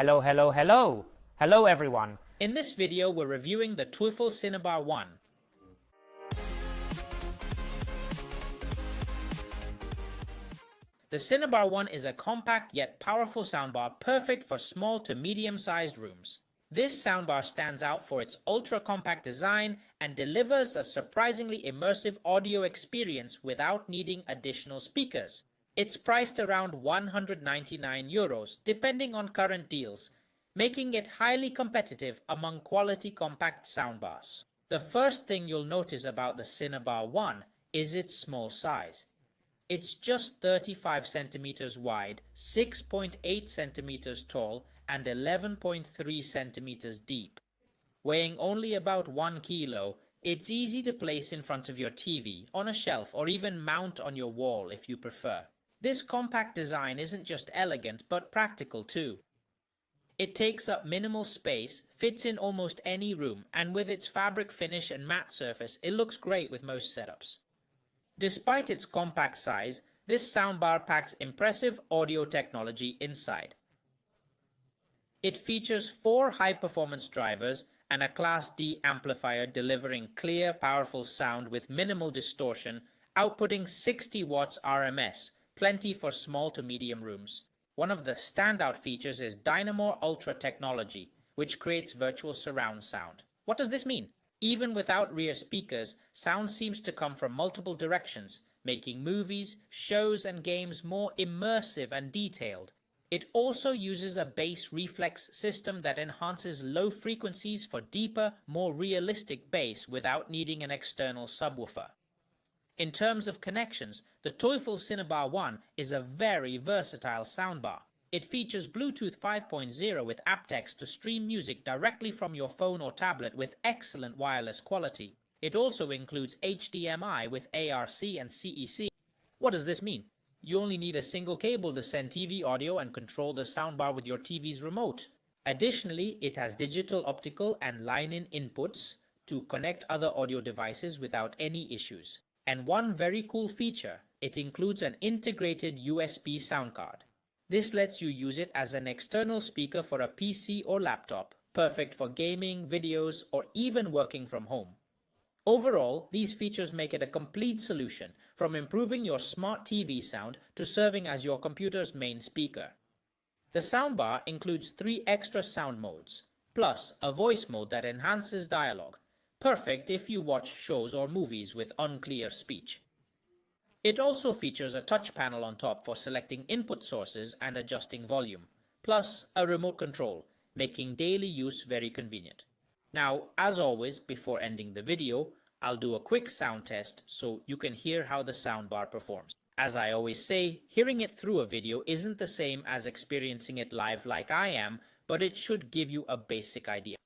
Hello everyone. In this video, we're reviewing the Teufel CINEBAR ONE. The CINEBAR ONE is a compact yet powerful soundbar perfect for small to medium-sized rooms. This soundbar stands out for its ultra-compact design and delivers a surprisingly immersive audio experience without needing additional speakers. It's priced around €199, depending on current deals, making it highly competitive among quality compact soundbars. The first thing you'll notice about the CINEBAR ONE is its small size. It's just 35 centimeters wide, 6.8 centimeters tall, and 11.3 centimeters deep. Weighing only about 1 kilo, it's easy to place in front of your TV, on a shelf, or even mount on your wall if you prefer. This compact design isn't just elegant, but practical too. It takes up minimal space, fits in almost any room, and with its fabric finish and matte surface, it looks great with most setups. Despite its compact size, this soundbar packs impressive audio technology inside. It features 4 high-performance drivers and a Class D amplifier delivering clear, powerful sound with minimal distortion, outputting 60 watts RMS, plenty for small to medium rooms. One of the standout features is Dynamo Ultra technology, which creates virtual surround sound. What does this mean? Even without rear speakers, sound seems to come from multiple directions, making movies, shows, and games more immersive and detailed. It also uses a bass reflex system that enhances low frequencies for deeper, more realistic bass without needing an external subwoofer. In terms of connections, the Teufel CINEBAR ONE is a very versatile soundbar. It features Bluetooth 5.0 with aptX to stream music directly from your phone or tablet with excellent wireless quality. It also includes HDMI with ARC and CEC. What does this mean? You only need a single cable to send TV audio and control the soundbar with your TV's remote. Additionally, it has digital, optical, and line-in inputs to connect other audio devices without any issues. And one very cool feature, it includes an integrated USB sound card. This lets you use it as an external speaker for a PC or laptop, perfect for gaming, videos, or even working from home. Overall, these features make it a complete solution, from improving your smart TV sound to serving as your computer's main speaker. The soundbar includes 3 extra sound modes, plus a voice mode that enhances dialogue, perfect if you watch shows or movies with unclear speech. It also features a touch panel on top for selecting input sources and adjusting volume, plus a remote control, making daily use very convenient. Now, as always, before ending the video, I'll do a quick sound test so you can hear how the soundbar performs. As I always say, hearing it through a video isn't the same as experiencing it live like I am, but it should give you a basic idea.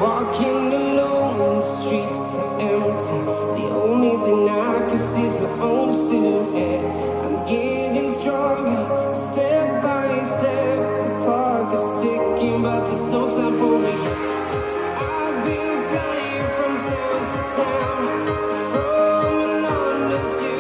Walking alone, the streets are empty. The only thing I can see is my own silhouette. I'm getting stronger, step by step. The clock is ticking, but there's no time for me. I've been flying from town to town, from London to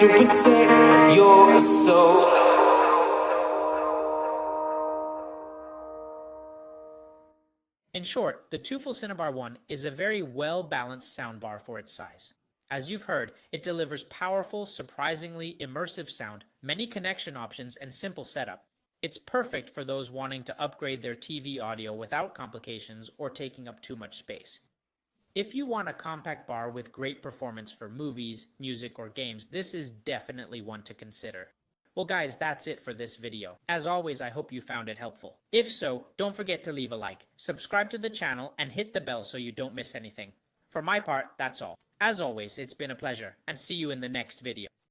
to protect your soul. In short, the Teufel CINEBAR ONE is a very well-balanced soundbar for its size. As you've heard, it delivers powerful, surprisingly immersive sound, many connection options, and simple setup. It's perfect for those wanting to upgrade their TV audio without complications or taking up too much space. If you want a compact bar with great performance for movies, music, or games, this is definitely one to consider. Well guys, that's it for this video. As always, I hope you found it helpful. If so, don't forget to leave a like, subscribe to the channel, and hit the bell so you don't miss anything. For my part, that's all. As always, it's been a pleasure, and see you in the next video.